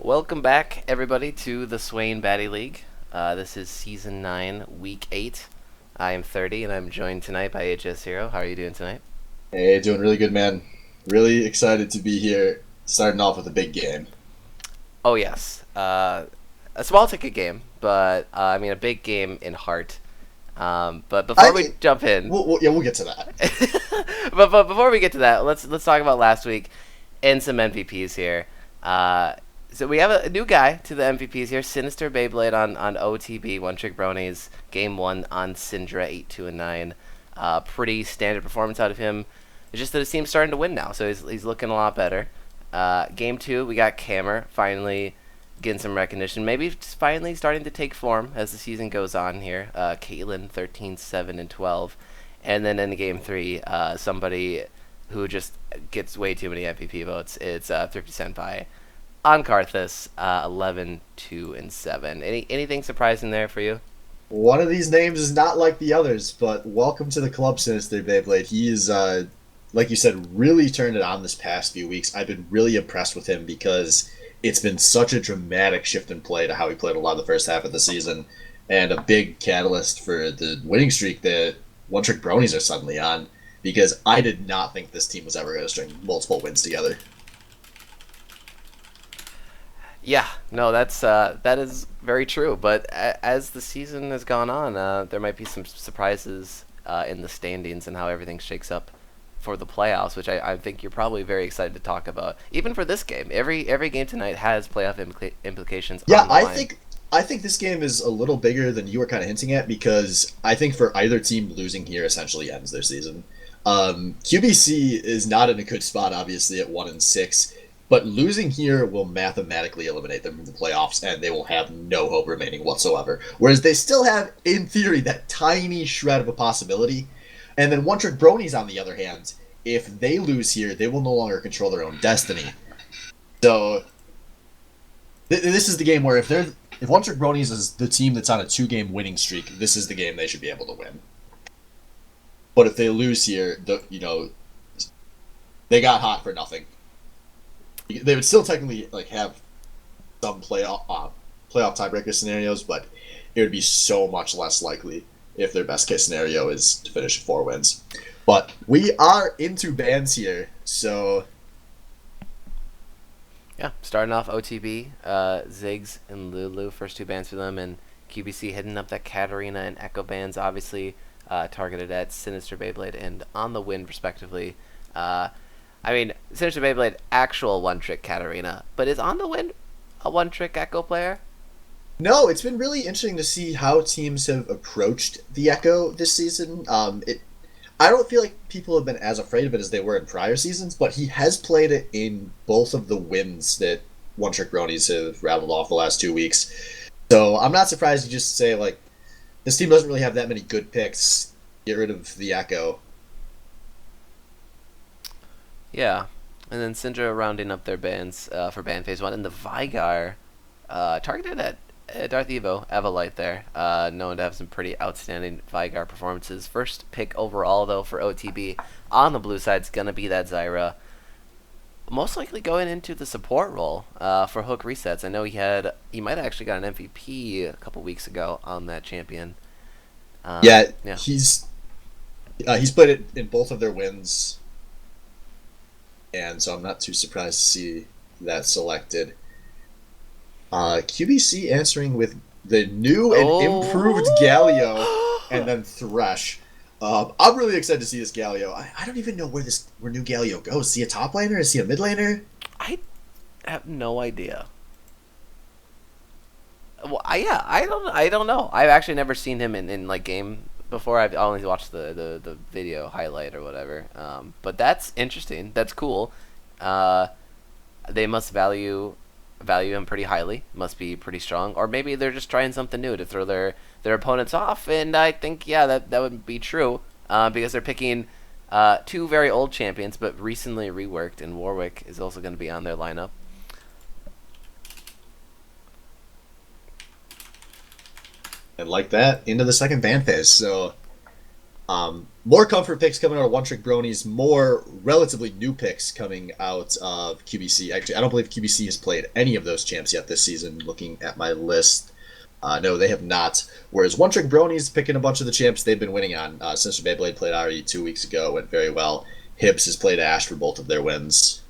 Welcome back, everybody, to the Swain Batty League. This is Season 9, Week 8. I am 30, and I'm joined tonight by HS Hero. How are you doing tonight? Hey, doing really good, man. Really excited to be here, starting off with a big game. Oh, yes. A small ticket game, but a big game in heart. But I before we think jump in, we'll get to that. but before we get to that, let's talk about last week and some MVPs here. So we have a new guy to the MVPs here, Sinister Beyblade on OTB, One Trick Bronies, Game 1 on Syndra, 8-2 and 9. Pretty standard performance out of him. It's just that his team's starting to win now, so he's looking a lot better. Game 2, we got Camer finally getting some recognition. Maybe finally starting to take form as the season goes on here. Caitlyn, 13, 7, and 12. And then in Game 3, somebody who just gets way too many MVP votes. It's Thrifty Senpai on Karthus, 11, 2, and 7. Anything surprising there for you? One of these names is not like the others, but welcome to the club, Sinister Beyblade. He is, like you said, really turned it on this past few weeks. I've been really impressed with him because it's been such a dramatic shift in play to how he played a lot of the first half of the season, and a big catalyst for the winning streak that One Trick Bronies are suddenly on. Because I did not think this team was ever going to string multiple wins together. Yeah, no, that is very true. But as the season has gone on, there might be some surprises in the standings and how everything shakes up for the playoffs, which I think you're probably very excited to talk about. Even for this game, every game tonight has playoff implications Yeah, on the I line. think I think this game is a little bigger than you were kind of hinting at because I think for either team, losing here essentially ends their season. QBC is not in a good spot, obviously, at 1-6, but losing here will mathematically eliminate them from the playoffs, and they will have no hope remaining whatsoever. Whereas they still have, in theory, that tiny shred of a possibility. And then One Trick Bronies, on the other hand, if they lose here, they will no longer control their own destiny. So this is the game where if One Trick Bronies is the team that's on a 2-game winning streak, this is the game they should be able to win. But if they lose here, they got hot for nothing. They would still technically have some playoff tiebreaker scenarios, but it would be so much less likely if their best case scenario is to finish 4 wins. But we are into bans here, so Yeah, starting off OTB, Ziggs and Lulu, first two bands for them, and QBC hitting up that Katarina and Echo bands, obviously targeted at Sinister Beyblade and On the Wind, respectively. Sinister Beyblade, actual one-trick Katarina, but is On the Wind a one-trick Echo player? no, it's been really interesting to see how teams have approached the Echo this season. I don't feel like people have been as afraid of it as they were in prior seasons, but he has played it in both of the wins that One Trick Bronies have rattled off the last 2 weeks. So I'm not surprised you just say this team doesn't really have that many good picks. Get rid of the Echo. Yeah. And then Syndra rounding up their bands for band phase one, and the Vigar targeted at Darth Evo, Evolite there, known to have some pretty outstanding Vigar performances. First pick overall, though, for OTB on the blue side is going to be that Zyra. Most likely going into the support role for Hook Resets. I know he might have actually got an MVP a couple weeks ago on that champion. Yeah, Yeah. he's played it in both of their wins, and so I'm not too surprised to see that selected. QBC answering with the new and improved Galio, and Oh! then Thresh. I'm really excited to see this Galio. I don't even know where new Galio goes. Is he a top laner? Is he a mid laner? I have no idea. Well, I don't know. I've actually never seen him in like game before. I've only watched the video highlight or whatever. But that's interesting. That's cool. Uh, they must value him pretty highly. Must be pretty strong, or maybe they're just trying something new to throw their opponents off. And I think that would be true because they're picking two very old champions, but recently reworked, and Warwick is also going to be on their lineup. And like that, into the second ban phase. So More comfort picks coming out of One Trick Bronies, more relatively new picks coming out of QBC. Actually, I don't believe QBC has played any of those champs yet this season, looking at my list. No, they have not. Whereas One Trick Bronies picking a bunch of the champs they've been winning on. Sinister Beyblade played Ari 2 weeks ago, went very well. Hibbs has played Ash for both of their wins.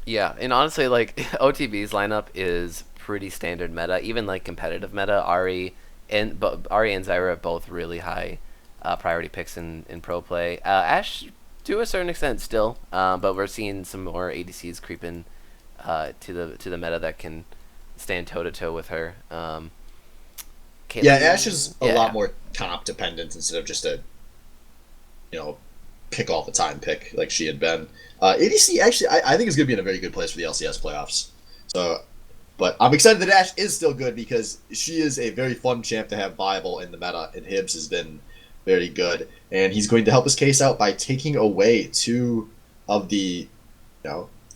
Yeah, and honestly, like OTB's lineup is pretty standard meta, even like competitive meta. Ari and Zyra are both really high priority picks in pro play. Ash to a certain extent still, but we're seeing some more ADCs creeping to the meta that can stand toe to toe with her. Yeah, Caitlyn, Ash is a yeah, lot more comp dependent instead of just a you know pick all the time pick like she had been. ADC actually I think is going to be in a very good place for the LCS playoffs. So, but I'm excited that Ash is still good because she is a very fun champ to have viable in the meta, and Hibbs has been very good, and he's going to help his case out by taking away two of the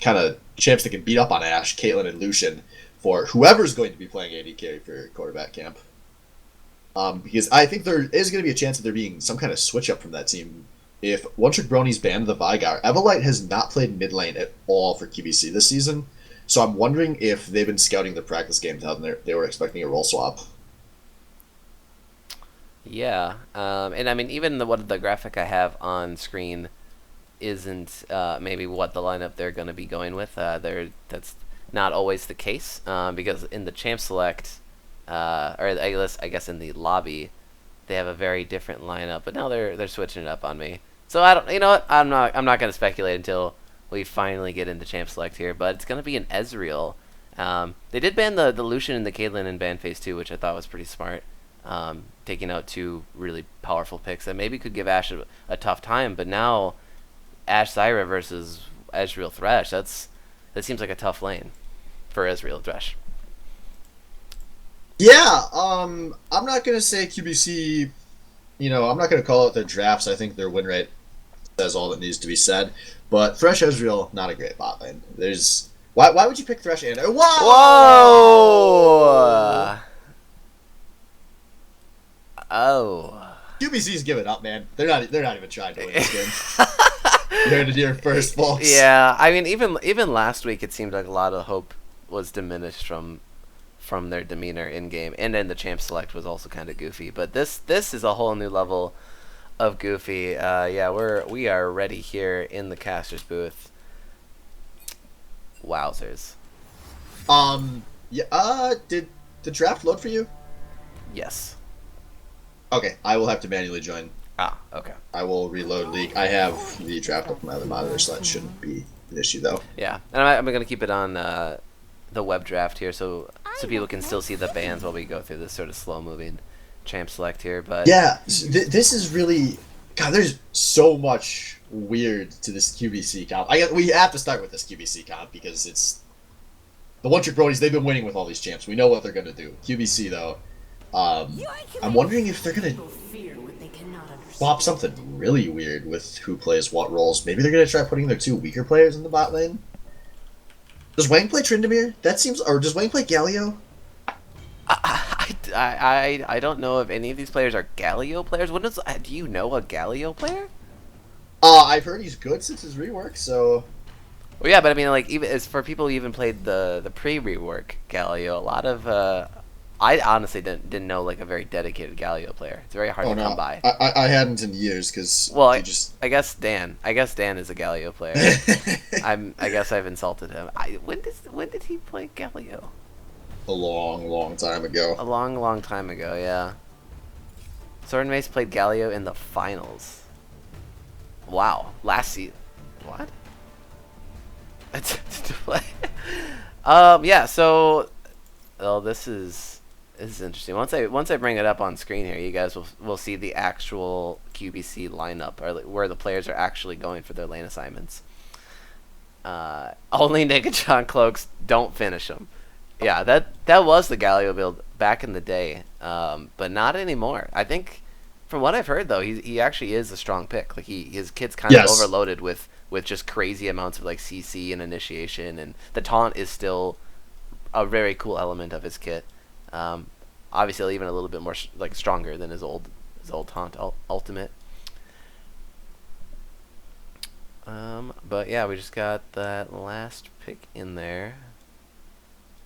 kind of champs that can beat up on Ash, Caitlyn and Lucian, for whoever's going to be playing AD carry for quarterback camp. Because I think there is going to be a chance of there being some kind of switch up from that team. If One Trick Bronies banned the Vigar, Evelite has not played mid lane at all for QBC this season, so I'm wondering if they've been scouting the practice games out and they were expecting a role swap. yeah. And I mean, even the graphic I have on screen isn't maybe what the lineup they're going to be going with. That's not always the case because in the champ select, or I guess in the lobby, they have a very different lineup. But now they're switching it up on me. So I don't. You know what? I'm not going to speculate until we finally get into champ select here. But it's going to be an Ezreal. They did ban the Lucian and the Caitlyn in ban phase 2, which I thought was pretty smart. Taking out two really powerful picks that maybe could give Ash a tough time, but now Ash Zyra versus Ezreal Thresh, that seems like a tough lane for Ezreal Thresh. Yeah, I'm not gonna say QBC. I'm not gonna call it their drafts. I think their win rate says all that needs to be said. But Thresh Ezreal, not a great bot lane. There's why would you pick Thresh and Whoa! Oh. QBC's giving up, man. They're not even trying to win this game. You heard it here first, folks. Yeah, I mean, even last week, it seemed like a lot of hope was diminished from their demeanor in game, and then the champ select was also kind of goofy. But this is a whole new level of goofy. Yeah, we are ready here in the caster's booth. Wowzers. Yeah. Did the draft load for you? Yes. Okay, I will have to manually join. Ah, okay. I will reload League. I have the draft up on my other monitor, so that shouldn't be an issue, though. Yeah, and I'm going to keep it on the web draft here so people can still see the bands while we go through this sort of slow-moving champ select here. But yeah, this is really... God, there's so much weird to this QBC comp. We have to start with this QBC comp because it's... The One Trick Bronies, they've been winning with all these champs. We know what they're going to do. QBC, though... I'm wondering if they're gonna swap something really weird with who plays what roles. Maybe they're gonna try putting their two weaker players in the bot lane. Does Wang play Tryndamere? Or does Wang play Galio? I don't know if any of these players are Galio players. Do you know a Galio player? I've heard he's good since his rework, so... Well, yeah, but I mean, like, even as for people who even played the pre-rework Galio, a lot of... I honestly didn't know like a very dedicated Galio player. It's very hard to come by. I hadn't in years because I guess Dan is a Galio player. I guess I've insulted him. When did he play Galio? A long time ago. A long time ago, yeah. Sword and Mace played Galio in the finals. Wow, last season. What? To play. Yeah. So, well, this is interesting. Once I bring it up on screen here, you guys will see the actual QBC lineup, or where the players are actually going for their lane assignments. Only Nick and John Cloaks don't finish them. Yeah, that was the Galio build back in the day, but not anymore. I think, from what I've heard though, he actually is a strong pick. Like his kit's kind of overloaded with just crazy amounts of like CC and initiation, and the taunt is still a very cool element of his kit. Obviously, even a little bit more like stronger than his old his old taunt ultimate. But yeah, we just got that last pick in there.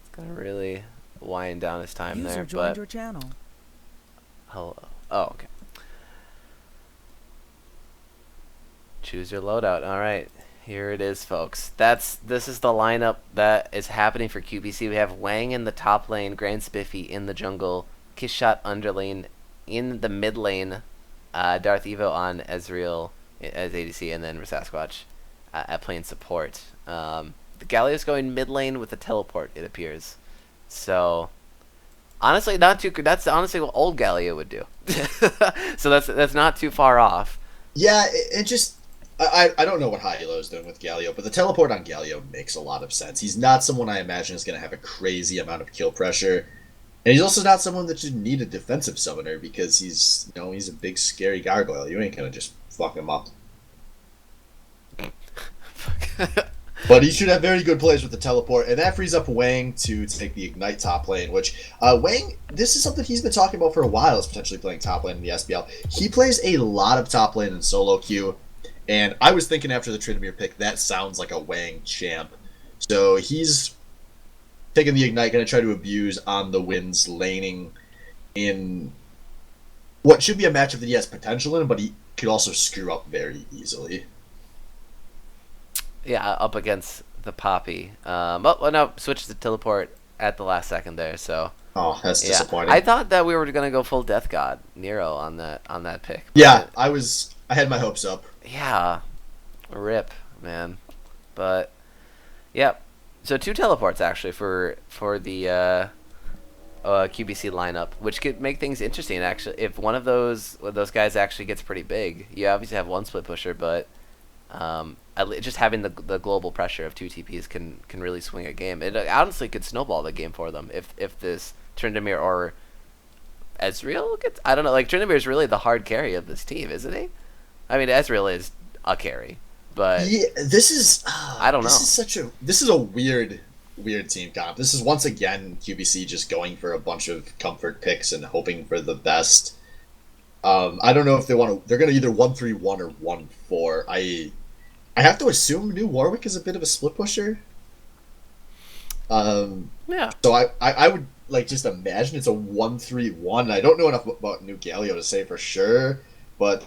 It's gonna really wind down his time User there. joined But your channel. hello. Oh, okay. Choose your loadout. All right, here it is, folks. This is the lineup that is happening for QBC. We have Wang in the top lane, Grand Spiffy in the jungle, Kishot underlane, in the mid lane, Darth Evo on Ezreal as ADC, and then Sasquatch at playing support. The Galio's going mid lane with a teleport, it appears. So honestly, not too. That's honestly what old Galio would do. So that's not too far off. Yeah, it just I don't know what Hilo is doing with Galio, but the teleport on Galio makes a lot of sense. He's not someone I imagine is going to have a crazy amount of kill pressure, and he's also not someone that you need a defensive summoner because he's he's a big scary gargoyle. You ain't gonna just fuck him up. But he should have very good plays with the teleport, and that frees up Wang to take the Ignite top lane, which, Wang, this is something he's been talking about for a while, is potentially playing top lane in the SBL. He plays a lot of top lane in solo queue, and I was thinking after the Tryndamere pick, that sounds like a Wang champ. So he's taking the Ignite, going to try to abuse on the Wind's laning in what should be a matchup that he has potential in, but he could also screw up very easily. Yeah, up against the Poppy. Oh no, switched to teleport at the last second there. So Oh, that's yeah, disappointing. I thought that we were gonna go full Death God Nero on that pick. Yeah, I had my hopes up. Yeah, rip, man. But yep. So 2 teleports actually for the QBC lineup, which could make things interesting. Actually, if one of those guys actually gets pretty big, you obviously have one split pusher, but just having the global pressure of 2 TPs can really swing a game. It honestly could snowball the game for them if this Tryndamere or Ezreal gets. I don't know. Like Tryndamere is really the hard carry of this team, isn't he? I mean, Ezreal is a carry, but Yeah, this is I don't know. This is a weird team comp. This is once again QBC just going for a bunch of comfort picks and hoping for the best. I don't know if they're going to either 1-3-1 or 1-4. I have to assume New Warwick is a bit of a split pusher. Yeah. So I would like just imagine it's a 1-3-1. I don't know enough about New Galio to say for sure, but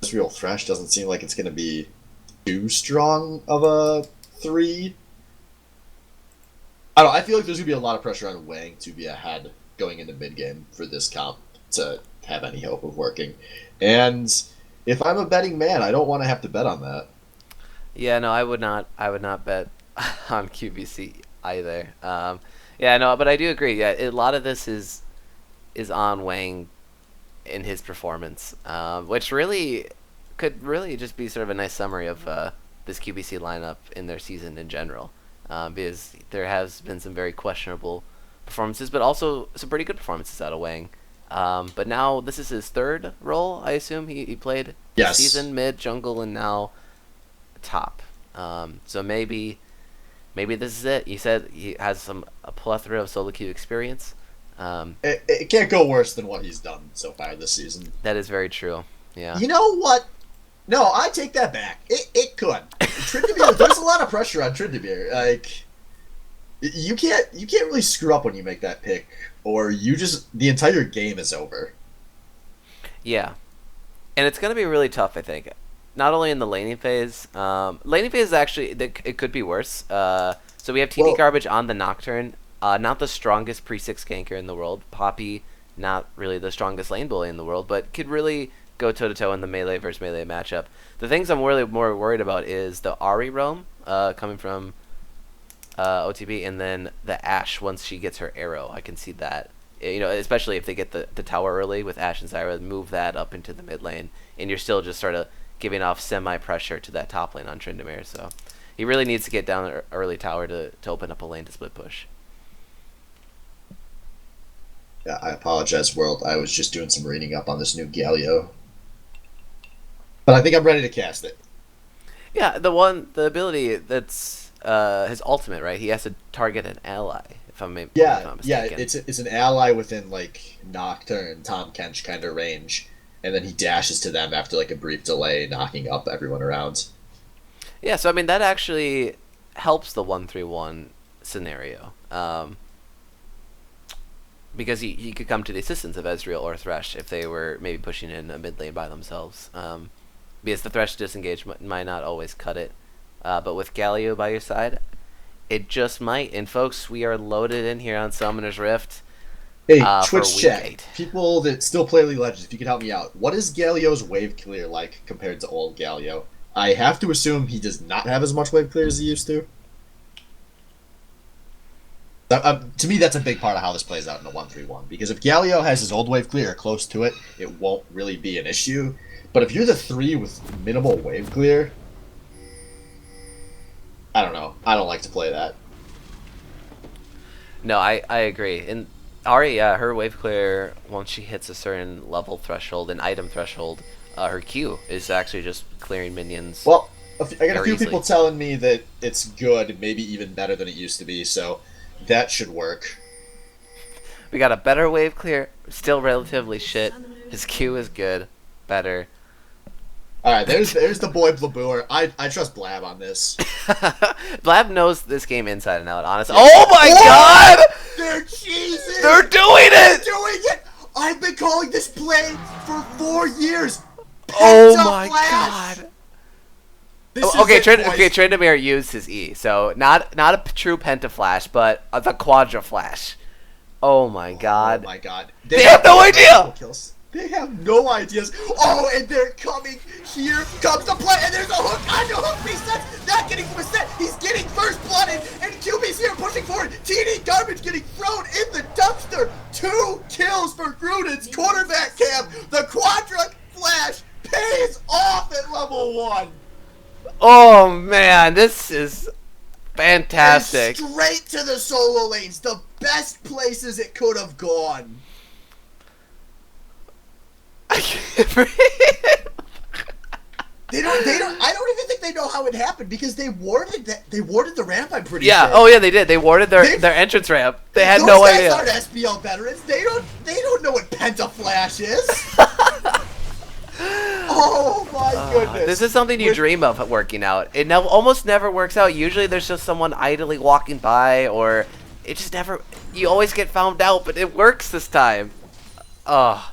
this real Thresh doesn't seem like it's going to be too strong of a 3. I don't know. I feel like there's going to be a lot of pressure on Wang to be ahead going into mid game for this comp to have any hope of working. And if I'm a betting man, I don't want to have to bet on that. Yeah, no, I would not bet on QBC either. Yeah, no, but I do agree. Yeah, a lot of this is on Wang in his performance, which really could really just be sort of a nice summary of this QBC lineup in their season in general, because there has been some very questionable performances, but also some pretty good performances out of Wang. But now this is his 3rd role, I assume. He played this season, mid, jungle, and now top. So maybe this is it. He said he has a plethora of solo queue experience. It can't go worse than what he's done so far this season. That is very true. Yeah. You know what? No, I take that back. It could. Tryndamere, there's a lot of pressure on Tryndamere. Like, you can't really screw up when you make that pick, or the entire game is over. Yeah, and it's gonna be really tough, I think. Not only in the laning phase. Laning phase is actually it could be worse. So we have TD Garbage on the Nocturne. Not the strongest pre-6 ganker in the world. Poppy, not really the strongest lane bully in the world, but could really go toe-to-toe in the melee versus melee matchup. The things I'm really more worried about is the Ahri roam coming from OTB, and then the Ashe once she gets her arrow. I can see that. Especially if they get the tower early with Ashe and Zyra, move that up into the mid lane, and you're still just sort of giving off semi-pressure to that top lane on Tryndamere. So he really needs to get down the early tower to open up a lane to split push. Yeah, I apologize, world. I was just doing some reading up on this new Galio. But I think I'm ready to cast it. Yeah, the ability that's his ultimate, right? He has to target an ally, if I'm not mistaken. It's an ally within, like, Nocturne, Tom Kench kind of range. and then he dashes to them after like a brief delay, knocking up everyone around. Yeah, so I mean that actually helps the 1-3-1 scenario. Because he could come to the assistance of Ezreal or Thresh if they were maybe pushing in a mid lane by themselves. Because the Thresh disengage might not always cut it. But with Galio by your side, it just might. And folks, we are loaded in here on Summoner's Rift. Hey, For Twitch week chat. 8. People that still play League of Legends, if you could help me out. What is Galio's wave clear like compared to old Galio? I have to assume he does not have as much wave clear as he used to. To me, that's a big part of how this plays out in a 1-3-1. Because if Galio has his old wave clear or close to it, it won't really be an issue. But if you're the 3 with minimal wave clear, I don't know. I don't like to play that. No, I agree. And Ari, her wave clear, once she hits a certain level threshold, an item threshold, her Q is actually just clearing minions. Well, I got a few easily. people telling me that it's good, maybe even better than it used to be, so that should work. We got a better wave clear, still relatively shit. His Q is good, better. Alright, there's the boy Blabour. I trust Blab on this. Blab knows this game inside and out, honestly. Oh my god! They're cheesing! They're doing They're it! doing it! I've been calling this play for 4 years! Oh Penta my Flash! god! This is Okay, it, boys. Tryndamere used his E, so not a true Pentaflash, but the Quadra Flash. Oh my god! Oh my god! They have no idea! Kills. They have no ideas. Oh, and they're coming. Here comes the play, and there's a hook on the hook resets. Not getting from a set. He's getting first blooded, and QBC are pushing forward. TD Garbage getting thrown in the dumpster. 2 kills for Gruden's quarterback camp. The Quadra Flash pays off at level 1. Oh man, this is fantastic. And straight to the solo lanes, the best places it could have gone. I can't breathe. I don't even think they know how it happened because they warded the ramp, I'm pretty Yeah, sure. oh yeah, they did. They warded their entrance ramp. They had no idea. Those guys aren't SBL veterans. They don't know what Pentaflash is. Oh my goodness. This is something you dream of working out. It almost never works out. Usually there's just someone idly walking by, or it just never, you always get found out, but it works this time. Oh.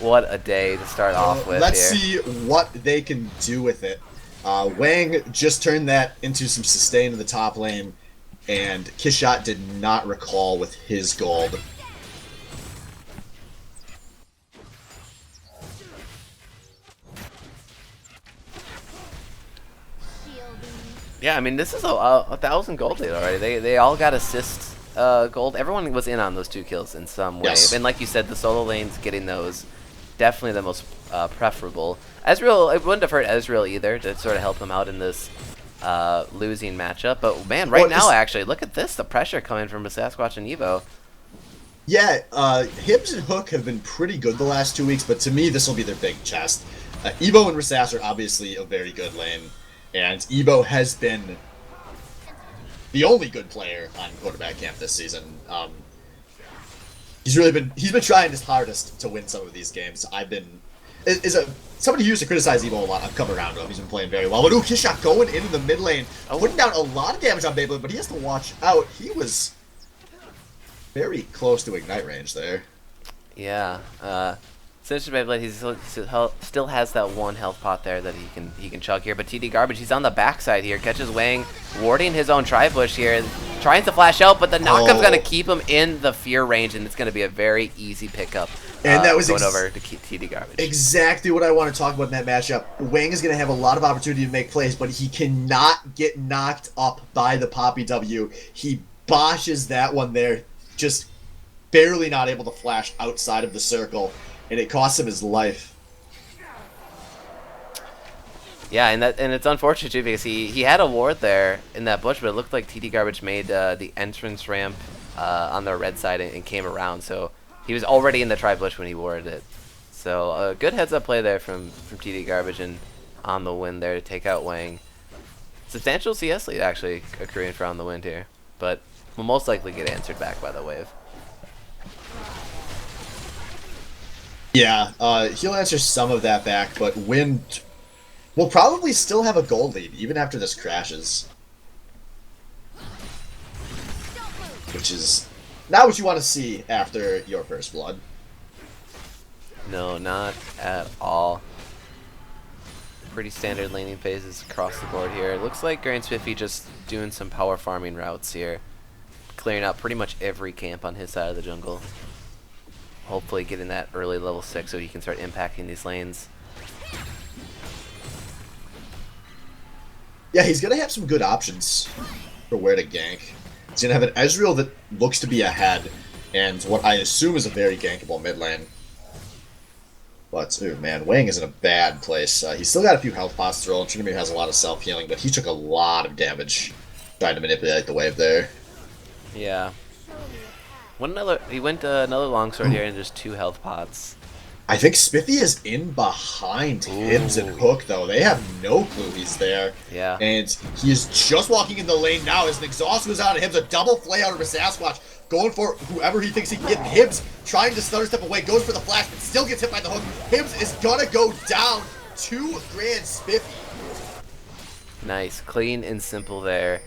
What a day to start off with. Let's here. see what they can do with it. Wang just turned that into some sustain in the top lane, and Kishot did not recall with his gold. Yeah, I mean, this is a 1,000 gold lead already. They all got assist gold. Everyone was in on those 2 kills in some way. Yes. And like you said, the solo lanes getting those, definitely the most preferable. Ezreal, it wouldn't have hurt Ezreal either to sort of help him out in this losing matchup. But man, right now, actually, look at this. The pressure coming from Sasquatch and Evo. Yeah, Hibbs and Hook have been pretty good the last 2 weeks, but to me, this will be their big test. Evo and Rasas are obviously a very good lane, and Evo has been the only good player on quarterback camp this season. He's been trying his hardest to win some of these games. Somebody who used to criticize Evo a lot. I've come around to him. He's been playing very well. But Kishot going into the mid lane, putting down a lot of damage on Beyblade, but he has to watch out. He was very close to ignite range there. Yeah. Since Beyblade, he still has that 1 health pot there that he can chug here. But TD Garbage, he's on the backside here. Catches Wang, warding his own tri-push here. Trying to flash out, but the knockup's going to keep him in the fear range, and it's going to be a very easy pickup. And that was going over to TD Garbage. Exactly what I want to talk about in that matchup. Wang is going to have a lot of opportunity to make plays, but he cannot get knocked up by the Poppy W. He boshes that one there, just barely not able to flash outside of the circle, and it costs him his life. Yeah, and it's unfortunate too because he had a ward there in that bush, but it looked like TD Garbage made the entrance ramp on the red side and came around, so he was already in the tri-bush when he warded it. So a good heads-up play there from TD Garbage and on the win there to take out Wang. Substantial CS lead actually accruing for on the wind here, but will most likely get answered back by the wave. Yeah, he'll answer some of that back, but Wind will probably still have a gold lead, even after this crashes. Which is not what you want to see after your first blood. No, not at all. Pretty standard laning phases across the board here. It looks like Grand Spiffy just doing some power farming routes here. Clearing out pretty much every camp on his side of the jungle. Hopefully getting that early level 6 so he can start impacting these lanes. Yeah, he's going to have some good options for where to gank. He's going to have an Ezreal that looks to be ahead, and what I assume is a very gankable mid lane. But, oh man, Wang is in a bad place. He's still got a few health pots to roll, and Tryndamere has a lot of self-healing, but he took a lot of damage trying to manipulate the wave there. Yeah. He went another longsword here and just 2 health pots. I think Spiffy is in behind Hibbs and Hook, though. They have no clue he's there. Yeah. And he is just walking in the lane now as an exhaust goes out of Hibbs. A double flay out of a Sasquatch. Going for whoever he thinks he can get. Hibbs trying to stutter step away. Goes for the flash, but still gets hit by the hook. Hibbs is gonna go down to Grand Spiffy. Nice. Clean and simple there.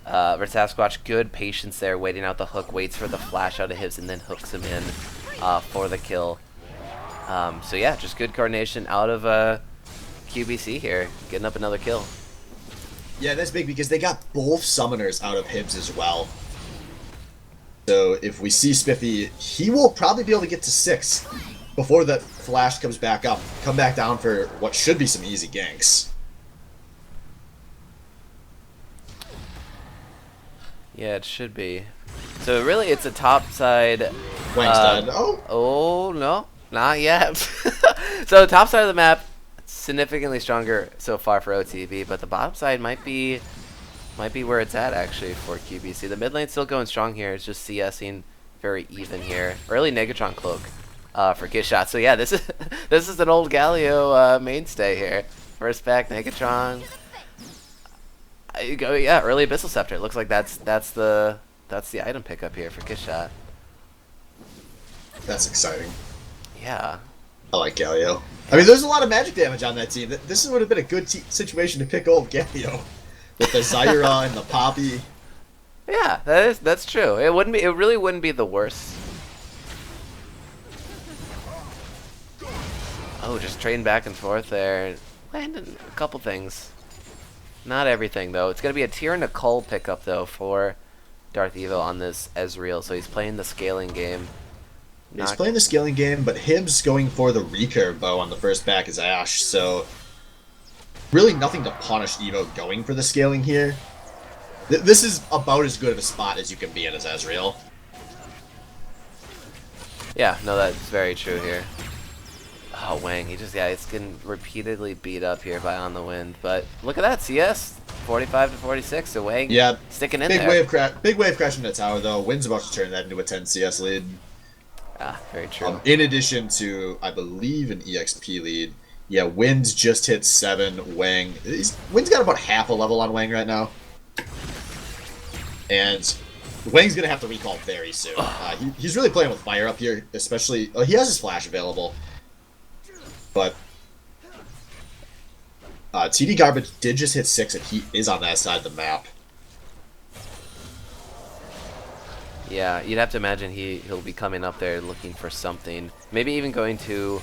Sasquatch, good patience there. Waiting out the hook. Waits for the flash out of Hibbs and then hooks him in for the kill. So yeah, just good coordination out of QBC here, getting up another kill. Yeah, that's big because they got both summoners out of Hibbs as well. So if we see Spiffy, he will probably be able to get to 6 before the flash comes back up. Come back down for what should be some easy ganks. Yeah, it should be. So really, it's a top side. Wang's dead. Oh no. Not yet. So top side of the map, significantly stronger so far for OTB, but the bottom side might be where it's at actually for QBC. The mid lane's still going strong here. It's just CSing very even here. Early Negatron cloak for Kishot. So yeah, this is an old Galio mainstay here. First back Negatron. Yeah, early Abyssal Scepter. It looks like that's the item pickup here for Kishot. That's exciting. Yeah. I like Galio. I mean, there's a lot of magic damage on that team. This would have been a good situation to pick old Galio. With the Zyra and the Poppy. Yeah, that's true. It really wouldn't be the worst. Oh, just trading back and forth there. Landing a couple things. Not everything though. It's gonna be a Tyr and a Cull pickup though for Darth Evo on this Ezreal, so he's playing the scaling game. He's playing the scaling game, but Hibbs going for the recurve bow on the first back is Ashe, so really nothing to punish Evo going for the scaling here. This is about as good of a spot as you can be in as Ezreal. Yeah, no, that's very true here. Oh, Wang, he's getting repeatedly beat up here by On the Wind, but look at that, CS, 45 to 46, so Wang sticking in there. Big wave crashing the tower though. Wind's about to turn that into a 10 CS lead. Ah, very true. In addition to, I believe, an EXP lead. Yeah, Wind's just hit 7. Wind's got about half a level on Wang right now. And Wang's going to have to recall very soon. He's really playing with fire up here, especially... he has his flash available. But TD Garbage did just hit 6, and he is on that side of the map. Yeah, you'd have to imagine he'll be coming up there looking for something. Maybe even going to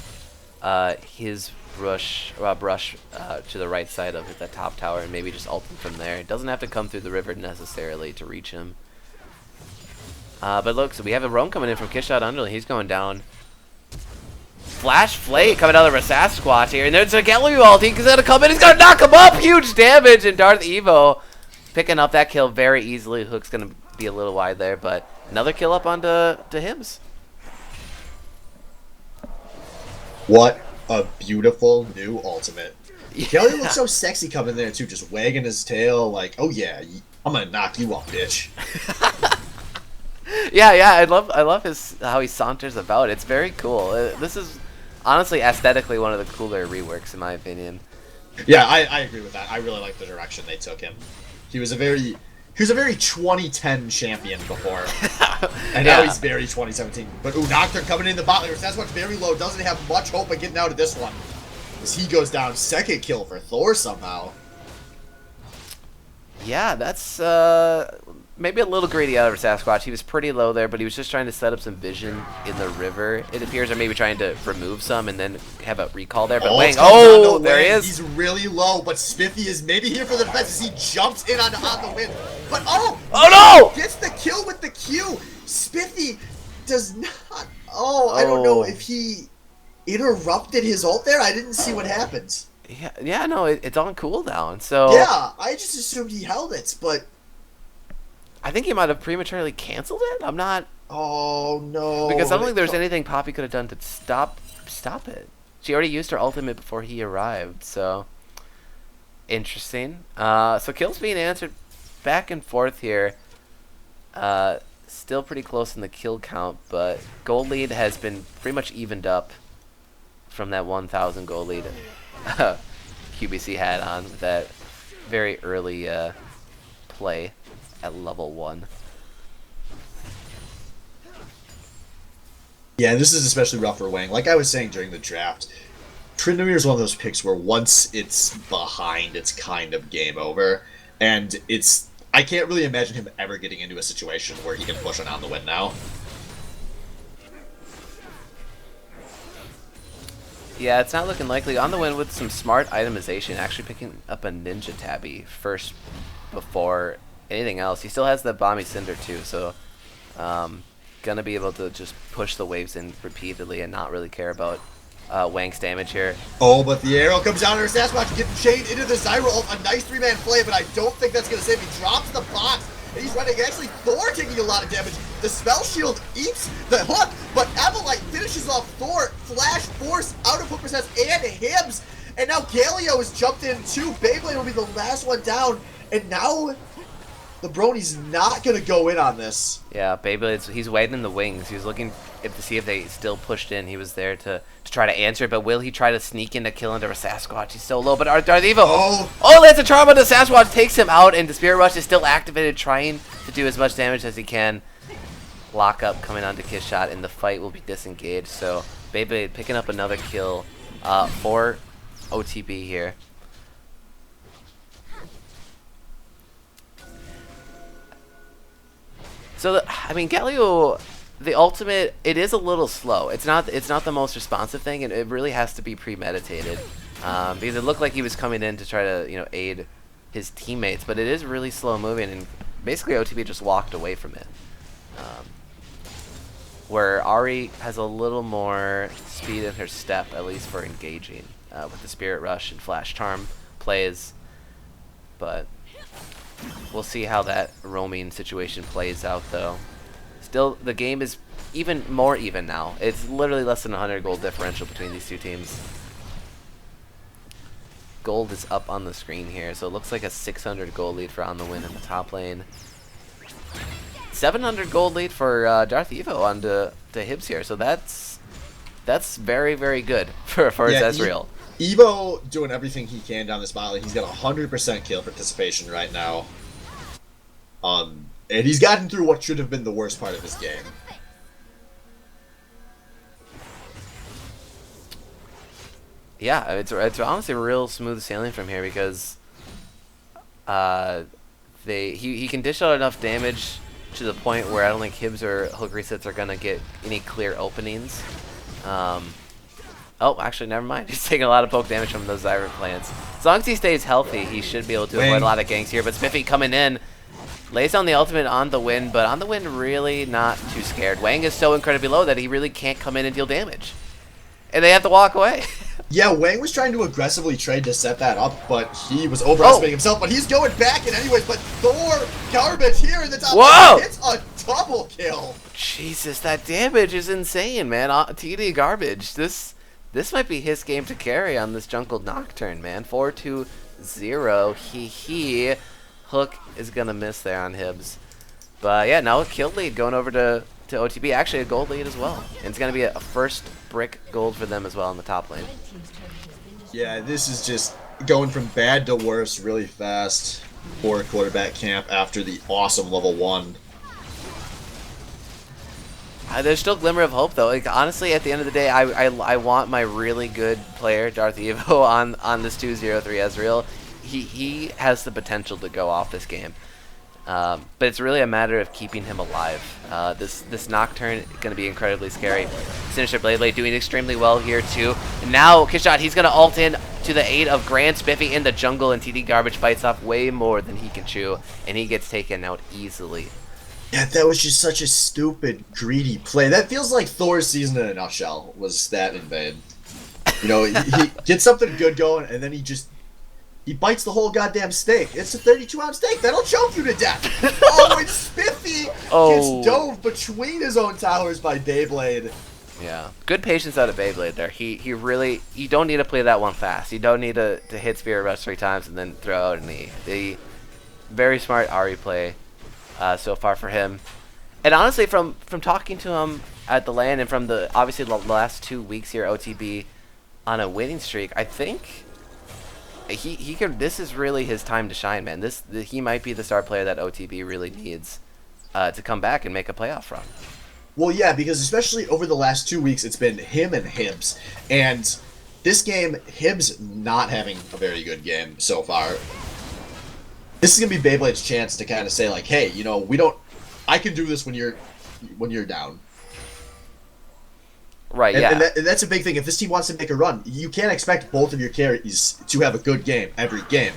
his brush to the right side of the top tower and maybe just ulting from there. It doesn't have to come through the river necessarily to reach him. But look, so we have a roam coming in from Kishot Underling. He's going down. Flash Flay coming out of the Sasquatch here, and there's a Galio ult. He's gonna come in. He's gonna knock him up. Huge damage, and Darth Evo picking up that kill very easily. Hook's gonna be a little wide there, but another kill up onto Hibbs. What a beautiful new ultimate. Galio looks so sexy coming there too, just wagging his tail like, oh yeah, I'm gonna knock you up, bitch. Yeah, I love how he saunters about. It's very cool. This is honestly aesthetically one of the cooler reworks in my opinion. Yeah, I agree with that. I really like the direction they took him. He was a very he was a very 2010 champion before. And now he's very 2017. But ooh, Nocturne coming in the bot lane. Sasquatch very low. Doesn't have much hope of getting out of this one. As he goes down, second kill for Thor somehow. Yeah, that's maybe a little greedy out of Sasquatch. He was pretty low there, but he was just trying to set up some vision in the river, it appears, or maybe trying to remove some and then have a recall there. But Wang, there he is. He's really low, but Spiffy is maybe here for the defense as he jumps in on the win. But oh no! Gets the kill with the Q. Spiffy does not. I don't know if he interrupted his ult there. I didn't see what happened. Yeah, no, it's on cooldown. So yeah, I just assumed he held it, but I think he might have prematurely canceled it. I'm not. Oh no! Because I don't think there's anything Poppy could have done to stop it. She already used her ultimate before he arrived. So interesting. So kills being answered back and forth here. Still pretty close in the kill count, but gold lead has been pretty much evened up from that 1,000 gold lead QBC had on with that very early play at level 1. Yeah, this is especially rough for Wang. Like I was saying during the draft, Tryndamere is one of those picks where once it's behind, it's kind of game over. And I can't really imagine him ever getting into a situation where he can push on the win now. Yeah, it's not looking likely. On the win with some smart itemization, actually picking up a Ninja Tabby first before anything else. He still has the Bomby Cinder too, so gonna be able to just push the waves in repeatedly and not really care about Wang's damage here. Oh, but the arrow comes down to her Sasquatch, getting chained into the Zyra ult. A nice 3-man play, but I don't think that's gonna save him. He drops the box, and he's running. Actually, Thor taking a lot of damage. The spell shield eats the hook, but Evelite finishes off Thor. Flash Force out of Hook Recess and Hibs. And now Galio has jumped in too. Beyblade will be the last one down. And now the Brony's not going to go in on this. Yeah, Beyblade's, he's waiting in the wings. He was looking to see if they still pushed in. He was there to try to answer it, but will he try to sneak in to kill into a Sasquatch? He's so low, but Darth Evo. Oh, that's a trauma. The Sasquatch takes him out, and the Spirit Rush is still activated, trying to do as much damage as he can. Lock up coming onto Kiss Shot, and the fight will be disengaged. So Beyblade picking up another kill for OTB here. So I mean, Galio, the ultimate, it is a little slow. It's not the most responsive thing, and it really has to be premeditated. Because it looked like he was coming in to try to aid his teammates, but it is really slow moving, and basically OTB just walked away from it. Where Ari has a little more speed in her step, at least for engaging with the Spirit Rush and Flash Charm plays. But we'll see how that roaming situation plays out, though. Still, the game is even more even now. It's literally less than 100 gold differential between these two teams. Gold is up on the screen here, so it looks like a 600 gold lead for On the Win in the top lane. 700 gold lead for Darth Evo on to Hibs here, so that's very, very good for Ezreal. Evo doing everything he can down this bot lane. He's got 100% kill participation right now. And he's gotten through what should have been the worst part of his game. Yeah, it's honestly real smooth sailing from here because he can dish out enough damage to the point where I don't think Hibs or Hook Resets are gonna get any clear openings. Oh, actually, never mind. He's taking a lot of poke damage from those Zyra plants. As long as he stays healthy, he should be able to avoid a lot of ganks here. But Spiffy coming in, lays down the ultimate on the win, but on the win really not too scared. Wang is so incredibly low that he really can't come in and deal damage. And they have to walk away. Yeah, Wang was trying to aggressively trade to set that up, but he was overestimating himself. But he's going back in anyways. But Thor garbage here in the top. Whoa! It's a double kill. Jesus, that damage is insane, man. TD garbage. This might be his game to carry on this Jungle Nocturne, man. 4-2-0. Hee. Hook is gonna miss there on Hibs. But yeah, now a kill lead going over to OTB. Actually, a gold lead as well. And it's gonna be a first brick gold for them as well in the top lane. Yeah, this is just going from bad to worse really fast for quarterback camp after the awesome level 1. There's still a glimmer of hope, though. Like, honestly, at the end of the day, I want my really good player, Darth Evo, on this 203 Ezreal. He has the potential to go off this game. But it's really a matter of keeping him alive. This Nocturne is going to be incredibly scary. Sinister Blade doing extremely well here, too. And now, Kishot, he's going to ult in to the aid of Grand Spiffy in the jungle, and TD Garbage bites off way more than he can chew, and he gets taken out easily. Yeah, that was just such a stupid, greedy play. That feels like Thor's season in a nutshell, was that invade. You know, he gets something good going, and then he bites the whole goddamn steak. It's a 32-ounce steak. That'll choke you to death. Oh, and Spiffy gets dove between his own towers by Beyblade. Yeah, good patience out of Beyblade there. He really, you don't need to play that one fast. You don't need to hit Spirit Rush 3 times and then throw out an E. The very smart Ahri play so far for him. And honestly, from talking to him at the LAN and from obviously the last 2 weeks here, OTB on a winning streak, I think he can. This is really his time to shine, man. He might be the star player that OTB really needs to come back and make a playoff run. Well, yeah, because especially over the last 2 weeks, it's been him and Hibbs. And this game, Hibbs not having a very good game so far. This is going to be Beyblade's chance to kind of say, like, hey, you know, I can do this when you're down. Right, yeah. And that's a big thing. If this team wants to make a run, you can't expect both of your carries to have a good game every game.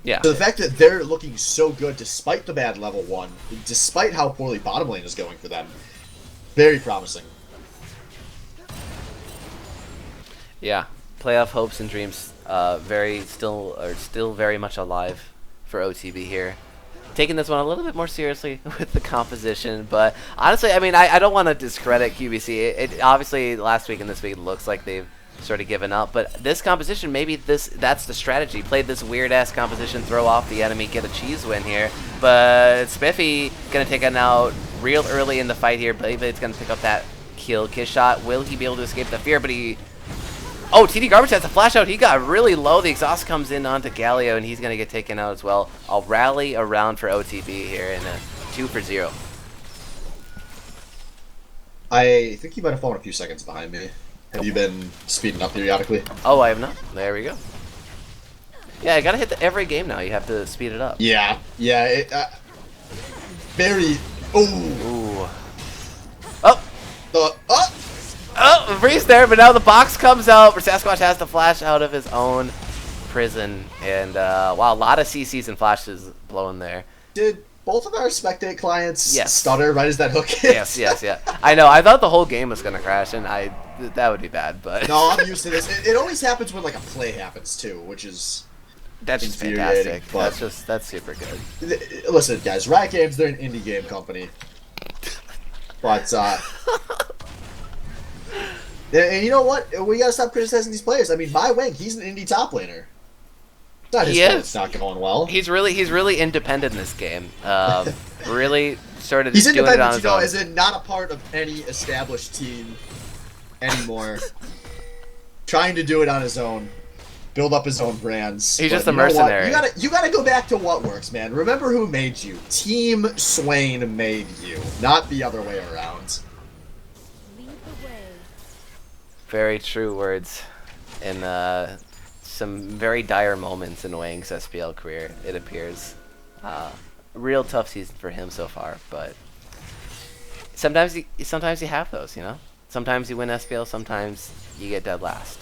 Yeah. So the fact that they're looking so good despite the bad level 1, despite how poorly bottom lane is going for them, very promising. Yeah. Playoff hopes and dreams still very much alive for OTB here. Taking this one a little bit more seriously with the composition, but honestly, I mean, I don't want to discredit QBC. It obviously last week and this week looks like they've sort of given up, but this composition, maybe that's the strategy. Play this weird ass composition, throw off the enemy, get a cheese win here. But Spiffy gonna take it out real early in the fight here. Beyblade's gonna pick up that kill. Kiss shot. Will he be able to escape the fear? But oh, TD Garbage has a flash out. He got really low. The exhaust comes in onto Galio, and he's going to get taken out as well. I'll rally around for OTB here in a 2-for-0. I think you might have fallen a few seconds behind me. Have you been speeding up periodically? Oh, I have not. There we go. Yeah, I got to hit every game now. You have to speed it up. Yeah. Yeah. Very... Ooh. Oh, freeze there, but now the box comes out. Sasquatch has to flash out of his own prison. And, wow, a lot of CCs and flashes blowing there. Did both of our Spectate clients stutter right as that hook hit? Yes, yeah. I know, I thought the whole game was going to crash, and that would be bad, but... No, I'm used to this. It always happens when, like, a play happens, too, which is... That's just fantastic. That's super good. Listen, guys, Riot Games, they're an indie game company. But, and you know what? We gotta stop criticizing these players. I mean, My Wing, he's an indie top laner. It's not his fault it's not going well. He's really independent in this game. Really sort of he's doing it on independent, his own. as in not a part of any established team anymore. Trying to do it on his own. Build up his own brands. He's just a mercenary. You gotta go back to what works, man. Remember who made you. Team Swain made you, not the other way around. Very true words, and some very dire moments in Wang's SBL career, it appears. Real tough season for him so far, but sometimes you have those, you know? Sometimes you win SBL, sometimes you get dead last.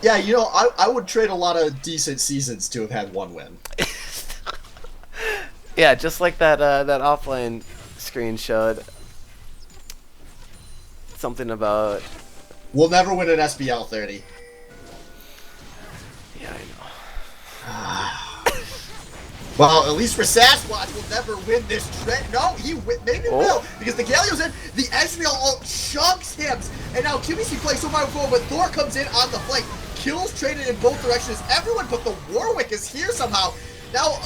Yeah, you know, I would trade a lot of decent seasons to have had one win. Yeah, just like that offline screen showed. Something about... We'll never win an SBL 30. Yeah, I know. Well, at least for Sasquatch, we'll never win this trend. No, maybe will, because the Galio's in, the Ezreal ult chunks him, and now QBC plays so far forward, but Thor comes in on the flank, kills traded in both directions. Everyone but the Warwick is here somehow. Now,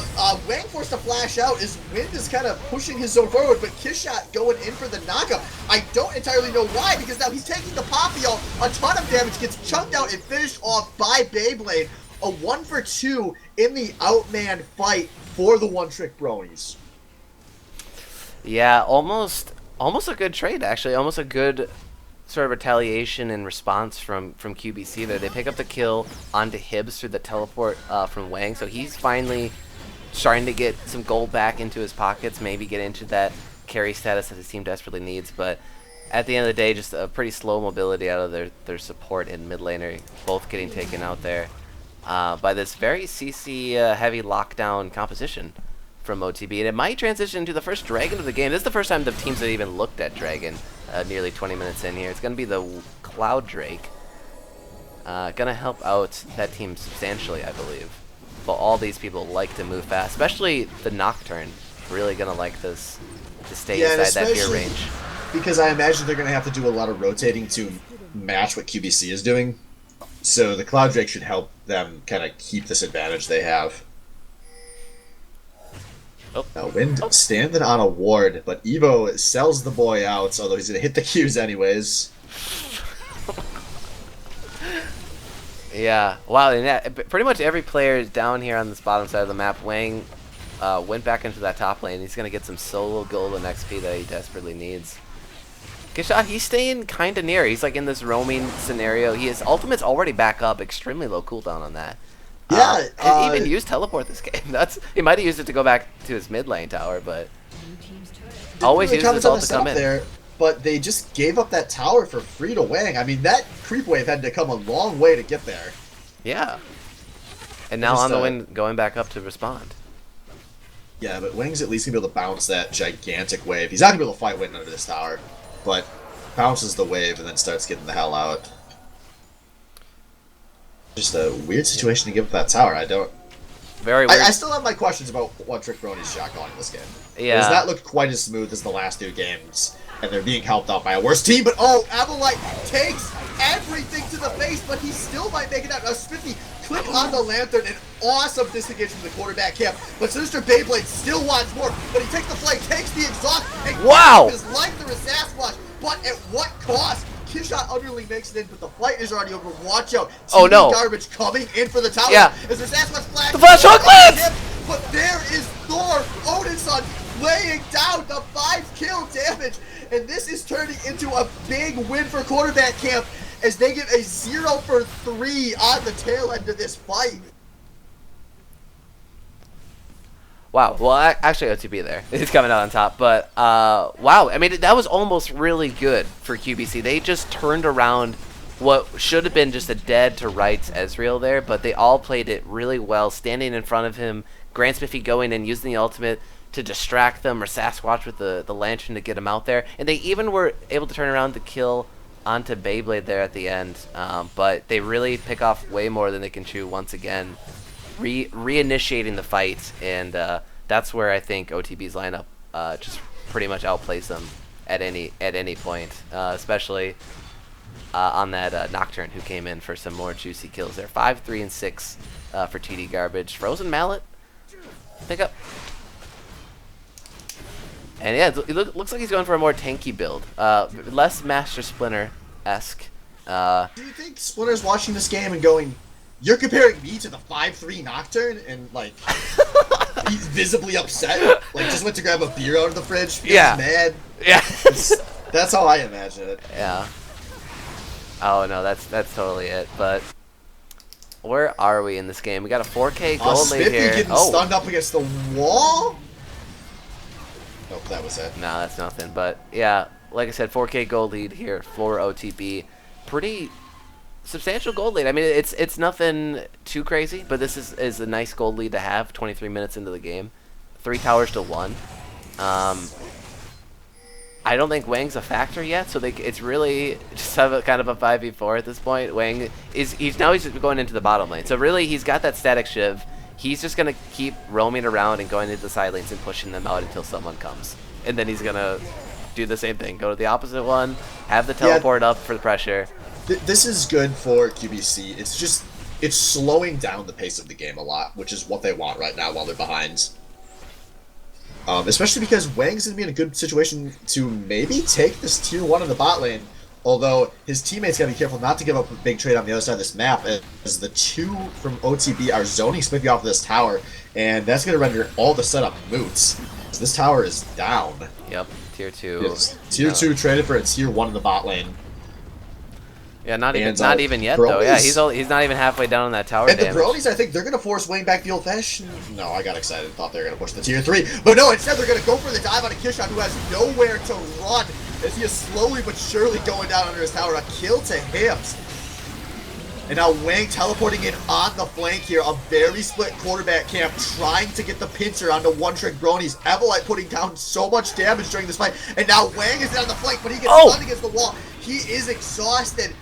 Wang forced to flash out. His Wind is kind of pushing his zone forward, but Kishot going in for the knockup. I don't entirely know why, because now he's taking the Poppy ult. A ton of damage gets chunked out and finished off by Beyblade. a 1-for-2 in the outman fight for the one-trick bronies. Yeah, almost a good trade, actually. Almost a good sort of retaliation and response from QBC there. They pick up the kill onto Hibbs through the teleport from Wang, so he's finally starting to get some gold back into his pockets, maybe get into that carry status that his team desperately needs. But at the end of the day, just a pretty slow mobility out of their support and mid laner, both getting taken out there by this very CC heavy lockdown composition from OTB. And it might transition into the first Dragon of the game. This is the first time the teams have even looked at Dragon nearly 20 minutes in here. It's going to be the Cloud Drake. Going to help out that team substantially, I believe. But all these people like to move fast, especially the Nocturne. Really going to like this to stay inside that fear range. Because I imagine they're going to have to do a lot of rotating to match what QBC is doing. So the Cloud Drake should help them kind of keep this advantage they have. Oh. Now, Wind standing on a ward, but Evo sells the boy out, although he's going to hit the Qs anyways. Yeah, wow, and pretty much every player is down here on this bottom side of the map. Wang went back into that top lane. He's going to get some solo gold and XP that he desperately needs. Good shot. He's staying kind of near. He's like in this roaming scenario. His ultimate's already back up. Extremely low cooldown on that. Yeah. He even used teleport this game. He might have used it to go back to his mid lane tower, but always use his ult to come in. There, but they just gave up that tower for free to Wang. I mean, that creep wave had to come a long way to get there. Yeah. And now on the wind, going back up to respond. Yeah, but Wang's at least going to be able to bounce that gigantic wave. He's not going to be able to fight Wind under this tower, but bounces the wave and then starts getting the hell out. Just a weird situation to give up that tower. I don't... Very weird. I still have my questions about what Trick Brony's shot calling in this game. Yeah. Does that look quite as smooth as the last two games? And they're being helped out by a worse team, but oh, Avalite takes everything to the face, but he still might make it out. Now, Spiffy, click on the Lantern, an awesome disengage from the quarterback camp, but Sinister Beyblade still wants more, but he takes the flame, takes the exhaust, and wow! his life through a Sasquatch, but at what cost? Killshot utterly makes it in, but the fight is already over. Watch out. Oh no. Garbage coming in for the tower. Yeah. Is there Sasquatch flash? The flash hook lands! But there is Thor, Odin's son, laying down the 5-kill damage. And this is turning into a big win for quarterback camp as they get a 0 for 3 on the tail end of this fight. Wow. Well, actually, OTB there. He's coming out on top. But, wow. I mean, that was almost really good for QBC. They just turned around what should have been just a dead to rights Ezreal there, but they all played it really well, standing in front of him, Grand Spiffy going and using the ultimate to distract them, or Sasquatch with the lantern to get him out there. And they even were able to turn around the kill onto Beyblade there at the end. But they really pick off way more than they can chew once again, reinitiating the fight. And that's where I think OTB's lineup just pretty much outplays them at any point, especially on that Nocturne, who came in for some more juicy kills there. 5, 3, and 6 for TD Garbage. Frozen Mallet, pick up. And yeah, it looks like he's going for a more tanky build. Less Master Splinter-esque. Do you think Splinter's watching this game and going, you're comparing me to the 5-3 Nocturne? And, like, he's visibly upset? Like, just went to grab a beer out of the fridge because yeah. he's mad? Yeah. That's how I imagine it. Yeah. Oh, no, that's totally it. But where are we in this game? We got a 4K gold lead here. Spiffy getting stunned up against the wall? Nope, that was it. No, that's nothing. But yeah, like I said, 4K gold lead here for OTB. Pretty substantial gold lead. I mean, it's nothing too crazy, but this is a nice gold lead to have. 23 minutes into the game, 3 towers to 1. I don't think Wang's a factor yet, so it's really just have a kind of a 5v4 at this point. Wang he's going into the bottom lane, so really he's got that static shiv. He's just going to keep roaming around and going into the side lanes and pushing them out until someone comes. And then he's going to do the same thing. Go to the opposite one, have the teleport up for the pressure. This is good for QBC. It's slowing down the pace of the game a lot, which is what they want right now while they're behind. Especially because Wang's going to be in a good situation to maybe take this tier 1 in the bot lane Although his teammates gotta be careful not to give up a big trade on the other side of this map, as the two from OTB are zoning Smithy off of this tower, and that's gonna render all the setup moot. So this tower is down. Yep, tier 2. It's tier 2 traded for a tier 1 in the bot lane. Yeah, not even yet Bronies, though. Yeah, he's not even halfway down on that tower and damage. the Bronies, I think they're gonna force Wayne back the old-fashioned. No, I got excited. Thought they were gonna push the tier 3, but no. Instead, they're gonna go for the dive on a Kishon who has nowhere to run. As he is slowly but surely going down under his tower, a kill to him. And now Wang teleporting in on the flank here, a very split quarterback camp, trying to get the pincer onto one-trick Bronies. Evelite putting down so much damage during this fight, and now Wang is on the flank, but he gets stunned against the wall. He is exhausted.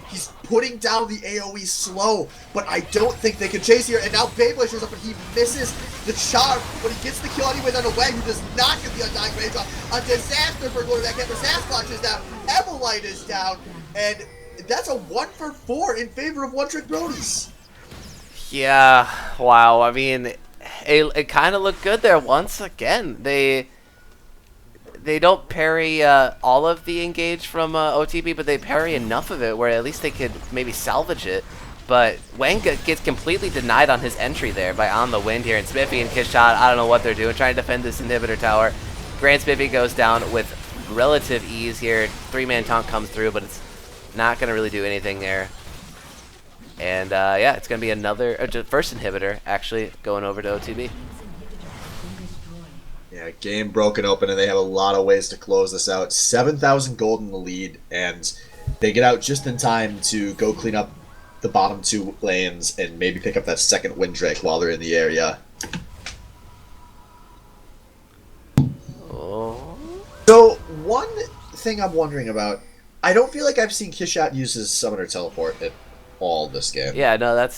He's putting down the AoE slow, but I don't think they can chase here. And now Beyblade shows up, and he misses the charm, but he gets the kill anyways on a Wang, who does not get the Undying Rage off. A disaster for quarterback camp. Sasquatch is down, Evelite is down, and that's a 1 for 4 in favor of one-trick Bronies. Yeah, wow. I mean, it kind of looked good there once again. They don't parry all of the engage from OTB, but they parry enough of it where at least they could maybe salvage it. But Wang gets completely denied on his entry there by On the Wind here. And Spiffy and Kishot, I don't know what they're doing, trying to defend this inhibitor tower. Grand Spiffy goes down with relative ease here. 3-man taunt comes through, but it's not going to really do anything there. And yeah, it's going to be another, first inhibitor actually going over to OTB. Yeah, game broken open, and they have a lot of ways to close this out. 7,000 gold in the lead, and they get out just in time to go clean up the bottom 2 lanes and maybe pick up that second Windrake while they're in the area. Oh. So, one thing I'm wondering about, I don't feel like I've seen Kishot use his Summoner Teleport at all this game. Yeah, no,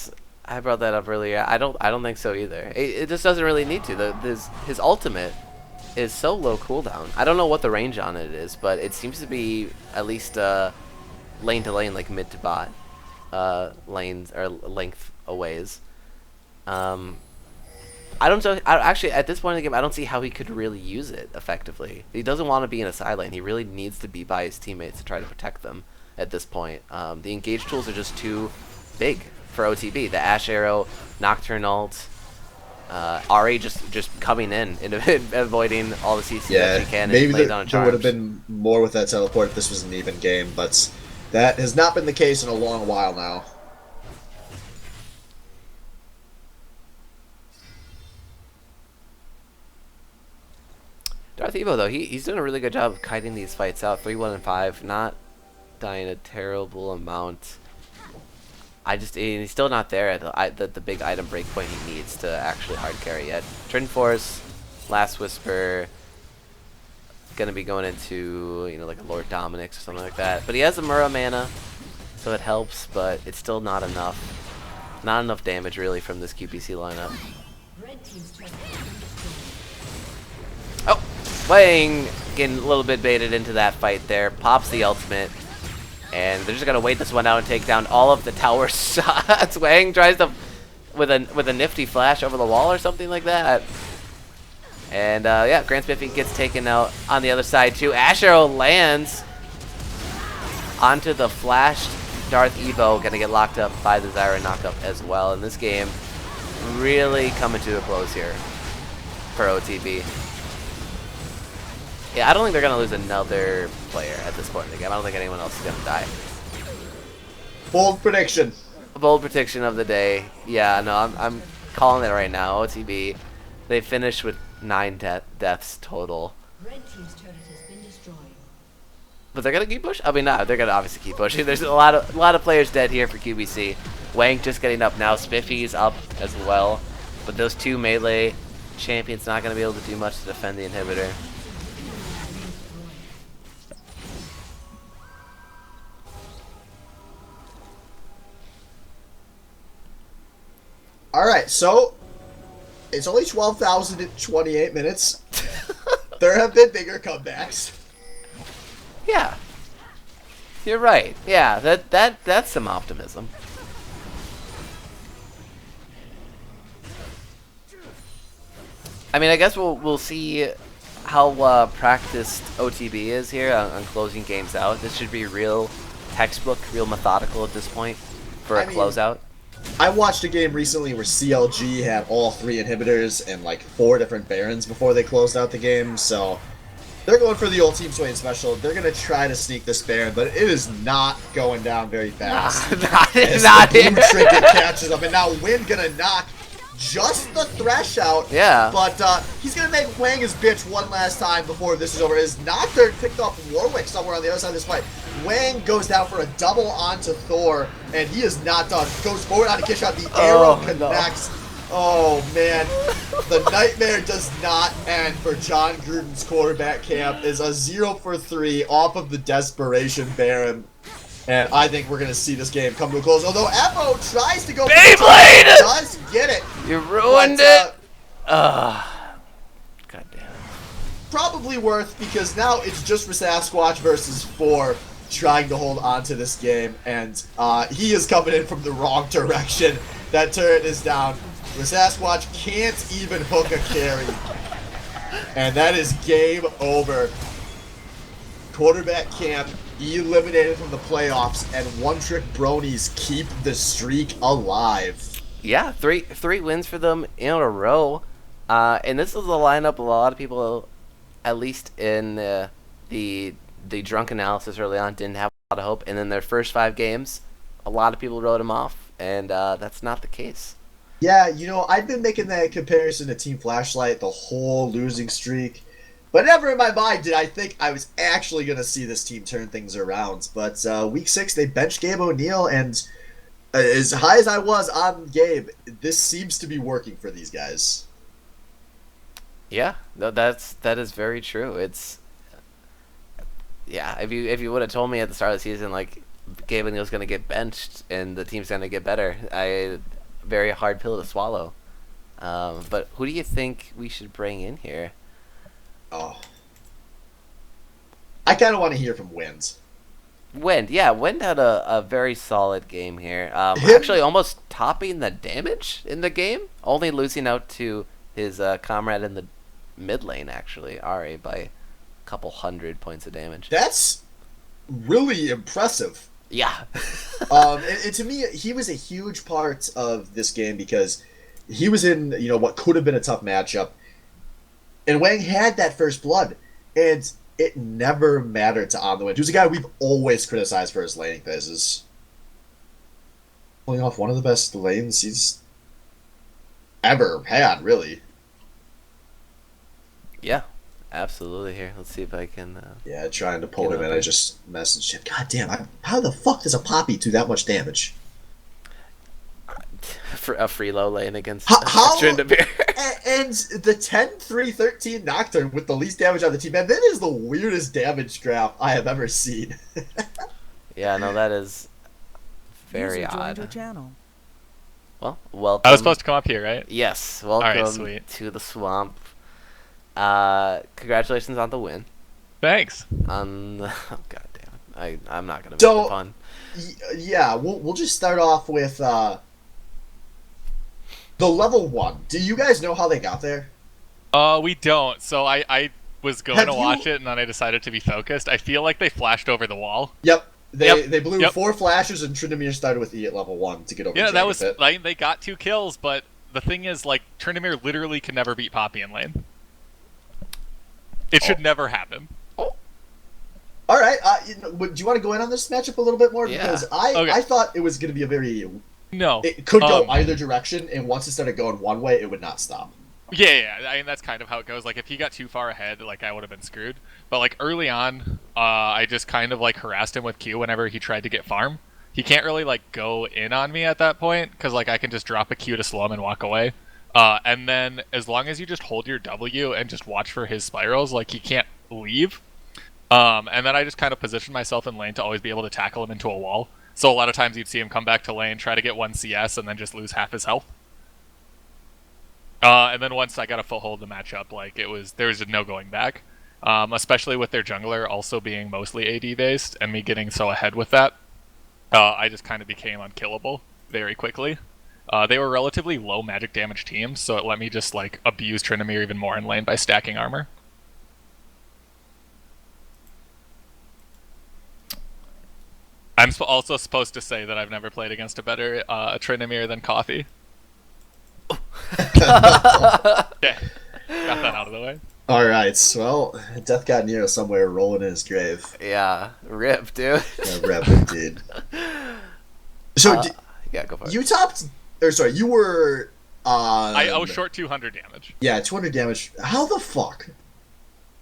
I brought that up earlier. I don't think so either. It just doesn't really need to. His ultimate is so low cooldown. I don't know what the range on it is, but it seems to be at least lane to lane, like mid to bot lanes or length aways. Actually, at this point in the game, I don't see how he could really use it effectively. He doesn't want to be in a side lane. He really needs to be by his teammates to try to protect them at this point. The engage tools are just too big for OTB. The Ash Arrow, Nocturne ult, Ari just coming in and avoiding all the CC that she can. Maybe and there would have been more with that teleport if this was an even game, but that has not been the case in a long while now. Darth Evo, though, he's doing a really good job of kiting these fights out. 3-1 and 5, not dying a terrible amount. He's still not there at the big item breakpoint he needs to actually hard carry yet. Trident Force, Last Whisper, gonna be going into, you know, like a Lord Dominic's or something like that. But he has a Mura mana, so it helps, but it's still not enough. Not enough damage really from this QBC lineup. Oh, Wang getting a little bit baited into that fight there. Pops the ultimate. And they're just gonna wait this one out and take down all of the tower shots. Wang tries to with a nifty flash over the wall or something like that. And yeah, Grand Spiffy gets taken out on the other side too. Ash Arrow lands onto the flashed Darth Evo, gonna get locked up by the Zyra knockup as well. And this game really coming to a close here for OTB. Yeah, I don't think they're gonna lose another player at this point in the game. I don't think anyone else is gonna die. Bold prediction. Bold prediction of the day. Yeah, no, I'm calling it right now. OTB, they finished with 9 deaths total. Red team's turret has been destroyed. But they're gonna keep pushing. I mean, no, they're gonna obviously keep pushing. There's a lot of players dead here for QBC. Wang just getting up now. Spiffy's up as well. But those 2 melee champions not gonna be able to do much to defend the inhibitor. Alright, so it's only 12,028 minutes. There have been bigger comebacks. Yeah. You're right. Yeah, that's some optimism. I mean, I guess we'll see how practiced OTB is here on closing games out. This should be real textbook, real methodical at this point for a closeout. I watched a game recently where CLG had all 3 inhibitors and like 4 different Barons before they closed out the game, so they're going for the old Team Swain special. They're going to try to sneak this Baron, but it is not going down very fast. Not the blue trinket catches up, and now Win going to knock just the Thresh out. Yeah. But he's going to make Wang his bitch one last time before this is over. His Nocturne picked off Warwick somewhere on the other side of this fight. Wang goes down for a double onto Thor, and he is not done. Goes forward on a kick shot. The arrow connects. No. Oh, man. The nightmare does not end for John Gruden's quarterback camp. Is a 0 for 3 off of the Desperation Baron. And I think we're going to see this game come to a close. Although Evo tries to go Beyblade! Does get it. You ruined it. God damn it. Probably worth, because now it's just for Sasquatch versus 4 trying to hold on to this game. And he is coming in from the wrong direction. That turret is down. The Sasquatch can't even hook a carry. And that is game over. Quarterback camp eliminated from the playoffs, and One Trick Bronies keep the streak alive. Yeah, three wins for them in a row. And this is a lineup a lot of people, at least in the drunk analysis early on, didn't have a lot of hope. And in their first 5 games, a lot of people wrote them off, and that's not the case. Yeah, you know, I've been making that comparison to Team Flashlight, the whole losing streak. But never in my mind did I think I was actually going to see this team turn things around. But week 6, they benched Gabe O'Neill, and as high as I was on Gabe, this seems to be working for these guys. Yeah, that is very true. It's if you would have told me at the start of the season like Gabe O'Neill's going to get benched and the team's going to get better, very hard pill to swallow. But who do you think we should bring in here? Oh, I kind of want to hear from Wind. Wind had a very solid game here. Actually, almost topping the damage in the game, only losing out to his comrade in the mid lane, actually, Ari, by a couple hundred points of damage. That's really impressive. Yeah. And to me, he was a huge part of this game because he was in, what could have been a tough matchup. And Wang had that first blood, and it never mattered to On the Wind, who's a guy we've always criticized for his laning phases. Pulling off one of the best lanes he's ever had, really. Yeah, absolutely. Here, let's see if I can... yeah, trying to pull him in. I just messaged him. God damn, how the fuck does a Poppy do that much damage? For a free low lane against Tryndamere. And the 10-3-13 Nocturne with the least damage on the team, man, that is the weirdest damage graph I have ever seen. Yeah, no, that is very odd. Your channel. Well, welcome. I was supposed to come up here, right? Yes, welcome to the swamp. Congratulations on the win. Thanks. Oh, God damn it. I'm not going to make the pun. Yeah, we'll just start off with... the level 1. Do you guys know how they got there? We don't. So I was going to watch it, and then I decided to be focused. I feel like they flashed over the wall. Yep. They blew 4 flashes, and Tryndamere started with E at level 1 to get over. Yeah, that was like they got 2 kills, but the thing is, like, Tryndamere literally can never beat Poppy in lane. It should never happen. Oh. All right. Do you want to go in on this matchup a little bit more? Yeah. Because I thought it was going to be a very... No. It could go either direction, and once it started going one way, it would not stop. Yeah. I mean, that's kind of how it goes. Like, if he got too far ahead, like, I would have been screwed. But, like, early on, I just kind of, like, harassed him with Q whenever he tried to get farm. He can't really, like, go in on me at that point, because, like, I can just drop a Q to slow him and walk away. And then, as long as you just hold your W and just watch for his spirals, like, he can't leave. And then I just kind of positioned myself in lane to always be able to tackle him into a wall. So a lot of times you'd see him come back to lane, try to get 1 CS, and then just lose half his health. And then once I got a foothold in the matchup, like, there was no going back. Especially with their jungler also being mostly AD based, and me getting so ahead with that, I just kind of became unkillable very quickly. They were relatively low magic damage teams, so it let me just, like, abuse Tryndamere even more in lane by stacking armor. I'm also supposed to say that I've never played against a better Trinomir than Coffee. Yeah, got that out of the way. All right. Well, Death got Nero somewhere rolling in his grave. Yeah, rip, dude. Yeah, rep indeed. So Yeah, go for it. you topped, or sorry, you were. I was short 200 damage. Yeah, 200 damage. How the fuck?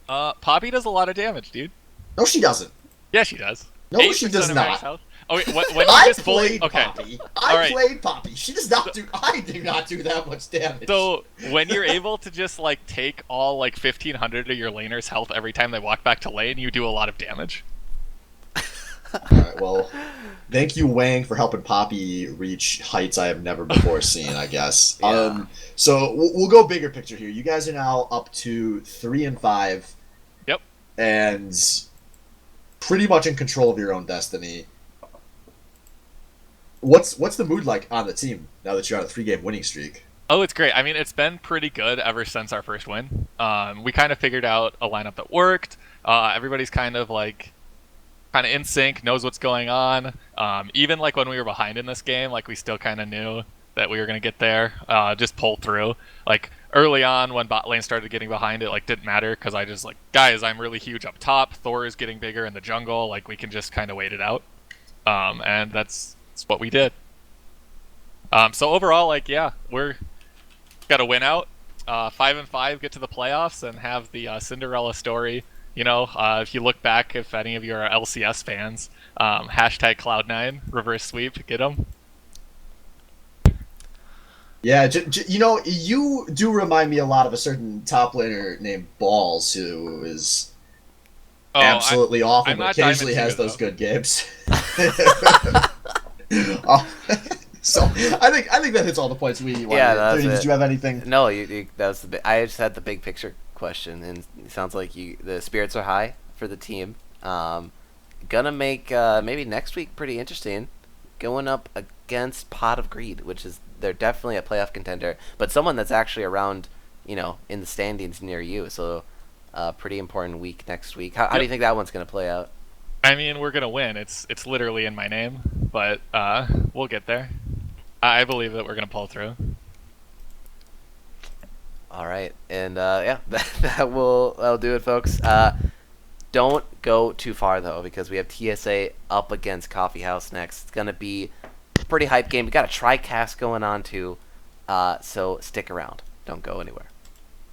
Poppy does a lot of damage, dude. No, she doesn't. Yeah, she does. No, 8% she does of max not. health. Oh, wait, when you I just bully. played Okay. Poppy. All right. Played Poppy. She does not do. I do not do that much damage. So when you're able to just like take all like 1500 of your laner's health every time they walk back to lane, you do a lot of damage. All right. Well, thank you, Wang, for helping Poppy reach heights I have never before seen. I guess. Yeah. So we'll go bigger picture here. You guys are now up to 3-5. Yep. And pretty much in control of your own destiny. What's the mood like on the team now that you're on a 3-game winning streak? Oh, it's great. I mean, it's been pretty good ever since our first win. We kind of figured out a lineup that worked. Everybody's kind of in sync, knows what's going on. Even like when we were behind in this game, like we still kind of knew that we were gonna get there. Just pull through. Like early on when bot lane started getting behind, it like didn't matter because I just like, guys, I'm really huge up top. Thor is getting bigger in the jungle. Like we can just kind of wait it out. And that's what we did. So overall, like, yeah, we're got to win out. 5-5, get to the playoffs, and have the Cinderella story. You know, if you look back, if any of you are LCS fans, hashtag Cloud9 reverse sweep, get them. Yeah, you know, you do remind me a lot of a certain top laner named Balls, who is absolutely awful, I'm but not occasionally Diamond has 2, those though. good games. So I think that hits all the points we wanted. Yeah, that's 30, it. did you have anything? No, that was I just had the big picture question, and it sounds like the spirits are high for the team. Gonna make maybe next week pretty interesting, going up against Pot of Greed, which is they're definitely a playoff contender, but someone that's actually around, you know, in the standings near you. So, pretty important week next week. How do you think that one's gonna play out? I mean, we're gonna win. It's literally in my name, but we'll get there. I believe that we're gonna pull through. All right, and yeah, that'll do it, folks. Don't go too far though, because we have TSA up against Coffee House next. It's gonna be a pretty hype game. We got a tri-cast going on too, so stick around. Don't go anywhere.